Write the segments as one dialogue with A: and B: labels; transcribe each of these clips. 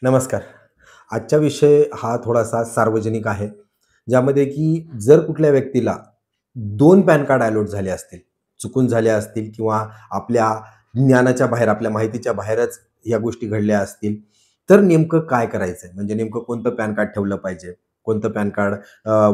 A: नमस्कार. आजचा विषय हा थोडासा सार्वजनिक आहे. ज्यामध्ये की जर कुठल्या व्यक्तीला 2 पॅन कार्ड अलॉट झाले असतील, चुकून झाले असतील किंवा आपल्या ज्ञानाच्या बाहेर, आपल्या माहितीच्या बाहेरच या गोष्टी घडल्या असतील, तर नेमकं काय करायचंय? म्हणजे नेमकं कोणतं पॅन कार्ड ठेवलं पाहिजे? कोणतं पॅन कार्ड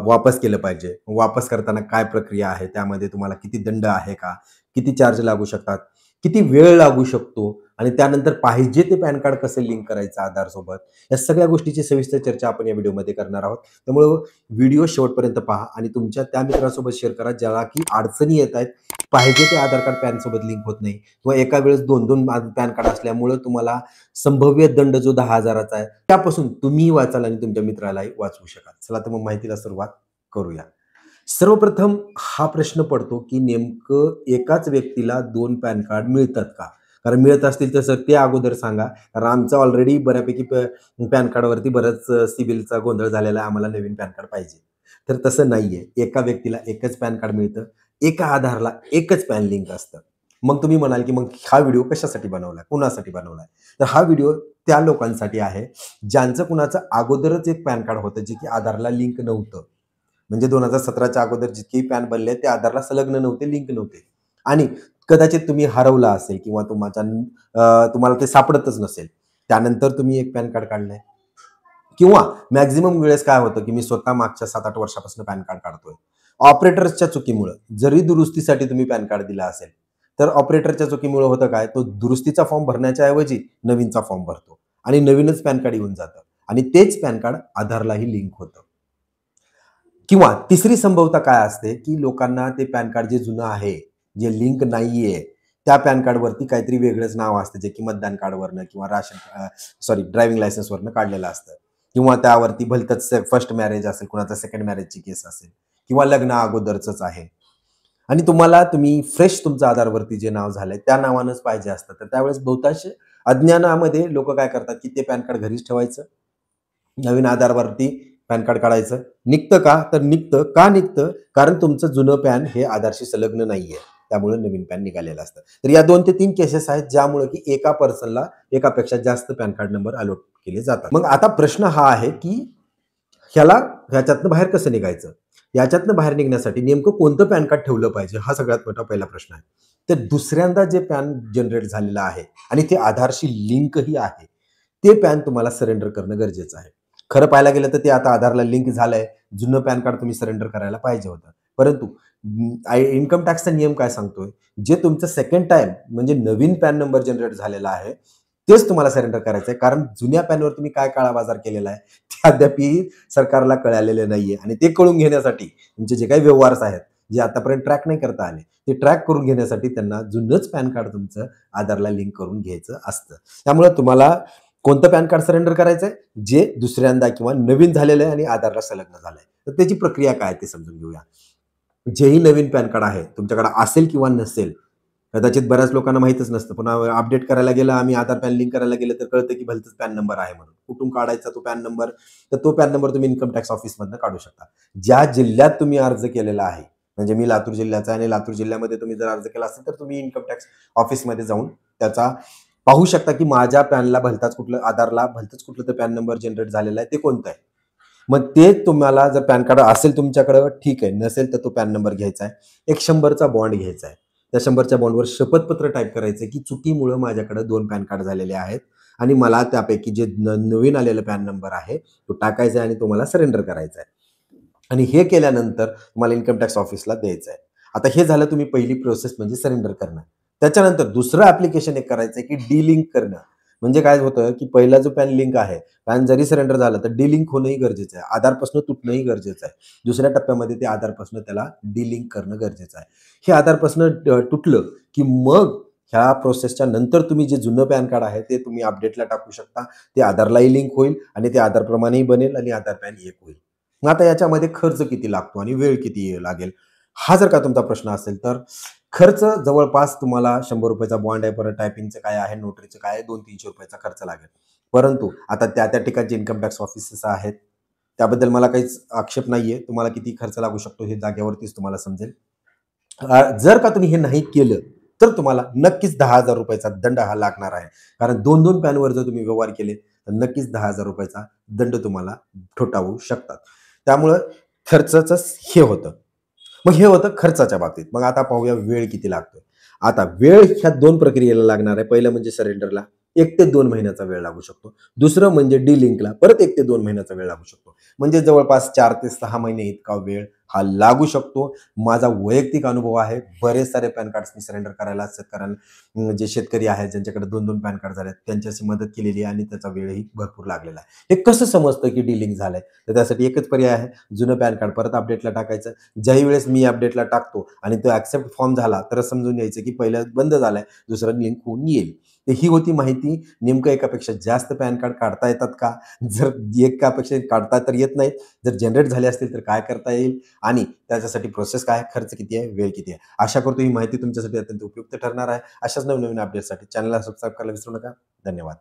A: वापस केलं पाहिजे? वापस करताना काय प्रक्रिया आहे? त्यामध्ये तुम्हाला किती दंड आहे का? किती चार्ज लागू शकतात? किती वेळ लागू शकतो? आणि त्यानंतर पाहिजे ते पॅन कार्ड कसं लिंक करायचं आधारसोबत, या सगळ्या गोष्टीची सविस्तर चर्चा आपण या व्हिडिओमध्ये करणार आहोत. त्यामुळं व्हिडिओ शेवटपर्यंत पहा आणि तुमच्या त्या मित्रासोबत शेअर करा, ज्याला की अडचणी येत आहेत. पाहिजे ते आधार कार्ड पॅनसोबत लिंक होत नाही किंवा एका वेळेस 2-2 पॅन कार्ड असल्यामुळं तुम्हाला संभाव्य दंड जो 10,000चा आहे, त्यापासून तुम्हीही वाचाल आणि तुमच्या मित्रालाही वाचवू शकाल. चला तर मग माहितीला सुरुवात करूया. सर्वप्रथम हा प्रश्न पडतो, की नेमकं एकाच व्यक्तीला 2 पॅन कार्ड मिळतात का? कारण मिळत असतील तर सर ते अगोदर सांगा. कारण आमचं ऑलरेडी बऱ्यापैकी पॅन कार्डवरती बरंच सिबिलचा गोंधळ झालेला आहे. आम्हाला नवीन पॅन कार्ड पाहिजे. तर तसं नाहीये. एका व्यक्तीला एकच पॅन कार्ड मिळतं. एका आधारला एकच पॅन लिंक असतं. मग तुम्ही म्हणाल, की मग हा व्हिडिओ कशासाठी बनवलाय? कुणासाठी बनवलाय? तर हा व्हिडिओ त्या लोकांसाठी आहे, ज्यांचं कुणाचं अगोदरच एक पॅन कार्ड होतं, जे की आधारला लिंक नव्हतं. म्हणजे 2017च्या अगोदर जितकेही पॅन बनले ते आधारला संलग्न नव्हते, लिंक नव्हते. आणि कदाचित तुम्ही हरवला असेल किंवा तुम्हाला ते सापडतच नसेल. त्यानंतर तुम्ही एक पॅन कार्ड काढलंय किंवा मॅक्सिमम वेळेस काय होतं, की मी स्वतः मागच्या 7-8 वर्षापासून पॅन कार्ड काढतोय. ऑपरेटर्सच्या चुकीमुळं जरी दुरुस्तीसाठी तुम्ही पॅन कार्ड दिला असेल, तर ऑपरेटरच्या चुकीमुळं होतं काय, तो दुरुस्तीचा फॉर्म भरण्याच्या ऐवजी नवीनचा फॉर्म भरतो आणि नवीनच पॅन कार्ड येऊन जातं आणि तेच पॅन कार्ड आधारलाही लिंक होतं. किंवा तिसरी संभवता काय असते, की लोकांना ते पॅन कार्ड जे जुनं आहे, जे लिंक नाहीये, त्या पॅन कार्डवरती काहीतरी वेगळंच नाव असतं, जे की मतदान कार्डवरनं किंवा ड्रायव्हिंग लायसन्सवरनं काढलेलं असतं किंवा त्यावरती भलतंच फर्स्ट मॅरेज असेल, कुणाचा सेकंड मॅरेजची केस असेल किंवा लग्न अगोदरचंच आहे आणि तुम्ही फ्रेश तुमचं आधारवरती जे नाव झालंय, त्या नावानंच पाहिजे असतं. तर त्यावेळेस बहुतांश अज्ञानामध्ये लोकं काय करतात, की ते पॅन कार्ड घरीच ठेवायचं. नवीन आधारवरती पॅन कार्ड काढायचं. निघतं का? तर निघतं. का निघतं? कारण तुमचं जुनं पॅन हे आधारशी संलग्न नाहीये. त्यामुळे नवीन पॅन निघालेलं असतं. तर या 2 ते 3 केसेस आहेत, ज्यामुळे की एका पर्सनला एकापेक्षा जास्त पॅन कार्ड नंबर अलॉट केले जातात. मग आता प्रश्न हा आहे, की ह्याच्यातनं बाहेर कसं निघायचं? याच्यातनं बाहेर निघण्यासाठी नेमकं कोणतं पॅन कार्ड ठेवलं पाहिजे? हा सगळ्यात मोठा पहिला प्रश्न आहे. तर दुसऱ्यांदा जे पॅन जनरेट झालेलं आहे आणि ते आधारशी लिंकही आहे, ते पॅन तुम्हाला सरेंडर करणं गरजेचं आहे. खरं पाहायला गेलं तर ते आता आधारला लिंक झालंय. जुनं पॅन कार्ड तुम्ही सरेंडर करायला पाहिजे होतं. परंतु इन्कम टॅक्सचा नियम काय सांगतोय? जे तुमचं सेकंड टाईम म्हणजे नवीन पॅन नंबर जनरेट झालेला आहे, तेच तुम्हाला सरेंडर करायचं आहे. कारण जुन्या पॅनवर तुम्ही काय काळाबाजार केलेला आहे, ते अद्यापही सरकारला कळालेलं नाहीये आणि ते कळून घेण्यासाठी तुमचे जे काही व्यवहार आहेत, जे आतापर्यंत ट्रॅक नाही करता आले, ते ट्रॅक करून घेण्यासाठी त्यांना जुनंच पॅन कार्ड तुमचं आधारला लिंक करून घ्यायचं असतं. त्यामुळे तुम्हाला कोणतं पॅन कार्ड सरेंडर करायचंय? जे दुसऱ्यांदा किंवा नवीन झालेलं आहे आणि आधारला संलग्न झालंय. तर त्याची प्रक्रिया काय ते समजून घेऊया. जेही नवीन पॅन कार्ड आहे, तुमच्याकडे असेल किंवा नसेल, कदाचित बऱ्याच लोकांना माहीतच नसतं. पुन्हा अपडेट करायला गेलं, आम्ही आधार पॅन लिंक करायला गेलं, तर कळतं की भलतंच पॅन नंबर आहे म्हणून. कुठून काढायचा तो पॅन नंबर? तर तो पॅन नंबर तुम्ही इन्कम टॅक्स ऑफिसमधनं काढू शकता. ज्या जिल्ह्यात तुम्ही अर्ज केलेला आहे, म्हणजे मी लातूर जिल्ह्याचा आहे आणि लातूर जिल्ह्यामध्ये तुम्ही जर अर्ज केला असेल, तर तुम्ही इन्कम टॅक्स ऑफिसमध्ये जाऊन त्याचा पाहू शकता, की माझ्या पॅनला आधारला भलतंच कुठलं तर पॅन नंबर जनरेट झालेला आहे, ते कोणतं आहे? मग ते तुम्हाला जर पॅन कार्ड असेल तुमच्याकडं ठीक आहे, नसेल तर तो पॅन नंबर घ्यायचा आहे. एक 100चा बॉन्ड घ्यायचा आहे. त्या 100च्या बॉन्डवर शपथपत्र टाइप करायचं की चुकीमुळं माझ्याकडे 2 पॅन कार्ड झालेले आहेत आणि मला त्यापैकी जे नवीन आलेला पॅन नंबर आहे, तो टाकायचा आहे आणि तो मला सरेंडर करायचा आहे. आणि हे केल्यानंतर तुम्हाला इन्कम टॅक्स ऑफिसला द्यायचं आहे. आता हे झालं तुम्ही पहिली प्रोसेस म्हणजे सरेंडर करणं. त्याच्यानंतर दुसरं ॲप्लिकेशन एक करायचं आहे, की डिलिंक करणं. म्हणजे काय होतं, की पहिला जो पॅन लिंक आहे, पॅन जरी सरेंडर झालं तर डिलिंक होणंही गरजेचं आहे. आधारपासून तुटणंही गरजेचं आहे. दुसऱ्या टप्प्यामध्ये ते आधारपासून त्याला डिलिंक करणं गरजेचं आहे. हे आधारपासून तुटलं, की मग ह्या प्रोसेसच्या नंतर तुम्ही जे जुनं पॅन कार्ड आहे, ते तुम्ही अपडेटला टाकू शकता. ते आधारलाही लिंक होईल आणि ते आधारप्रमाणेही बनेल आणि आधार पॅन एक होईल. मग आता याच्यामध्ये खर्च किती लागतो आणि वेळ किती लागेल? हा जर का तुमचा प्रश्न असेल, तर खर्च जवळपास तुम्हाला ₹100 बॉन्ड आहे, परत टायपिंगचं काय आहे, नोटरीचं काय आहे, ₹200-300 खर्च लागेल. परंतु आता त्या ठिकाणचे इन्कम टॅक्स ऑफिसेस आहेत. त्याबद्दल मला काहीच आक्षेप नाहीये. तुम्हाला किती खर्च लागू शकतो हे जागेवरतीच तुम्हाला समजेल. जर का तुम्ही हे नाही केलं, तर तुम्हाला नक्कीच ₹10,000 चा दंड हा लागणार आहे. कारण 2-2 पॅनवर जर तुम्ही व्यवहार केले, तर नक्कीच ₹10,000 दंड तुम्हाला ठोठावू शकतात. त्यामुळं खर्चाचं हे होतं. मग हे होतं खर्चाच्या बाबतीत. मग आता पाहूया वेळ किती लागतोय. आता वेळ ह्या 2 प्रक्रियेला लागणार आहे. पहिलं म्हणजे सरेंडरला 1 ते 2 महिन्याचा वेळ लागू शकतो. दुसरं म्हणजे डी-लिंकला परत 1 ते 2 महिन्याचा वेळ लागू शकतो. म्हणजे जवळपास 4 ते 6 महिने इतका वेळ हा लागू शकतो. माझा वैयक्तिक अनुभव आहे. बरेच सारे पॅन कार्ड्सनी सरेंडर करायला जे शेतकरी आहेत, ज्यांच्याकडे 2-2 पॅन कार्ड झाले त्यांच्याशी मदत केलेली आहे आणि त्याचा वेळही भरपूर लागलेला आहे. हे कसं समजतं की डी-लिंक झालंय? तर त्यासाठी एकच पर्याय आहे. जुनं पॅन कार्ड परत अपडेटला टाकायचं. ज्याही वेळेस मी अपडेटला टाकतो आणि तो ॲक्सेप्ट फॉर्म झाला, तर समजून घ्यायचं की पहिलं बंद झालाय, दुसरं लिंक होऊन येईल. तर ही होती माहिती. नेमकं एकापेक्षा जास्त पॅन कार्ड काढता येतात का? जर एकापेक्षा काढता तर येत नाहीत. जर जनरेट झाले असतील तर काय करता येईल? आणि त्याच्यासाठी प्रोसेस काय आहे? खर्च किती आहे? वेळ किती आहे? आशा करतो ही माहिती तुमच्यासाठी अत्यंत उपयुक्त ठरणार आहे. अशाच नवनवीन अपडेट्ससाठी चॅनलला सबस्क्राईब करायला विसरू नका. धन्यवाद.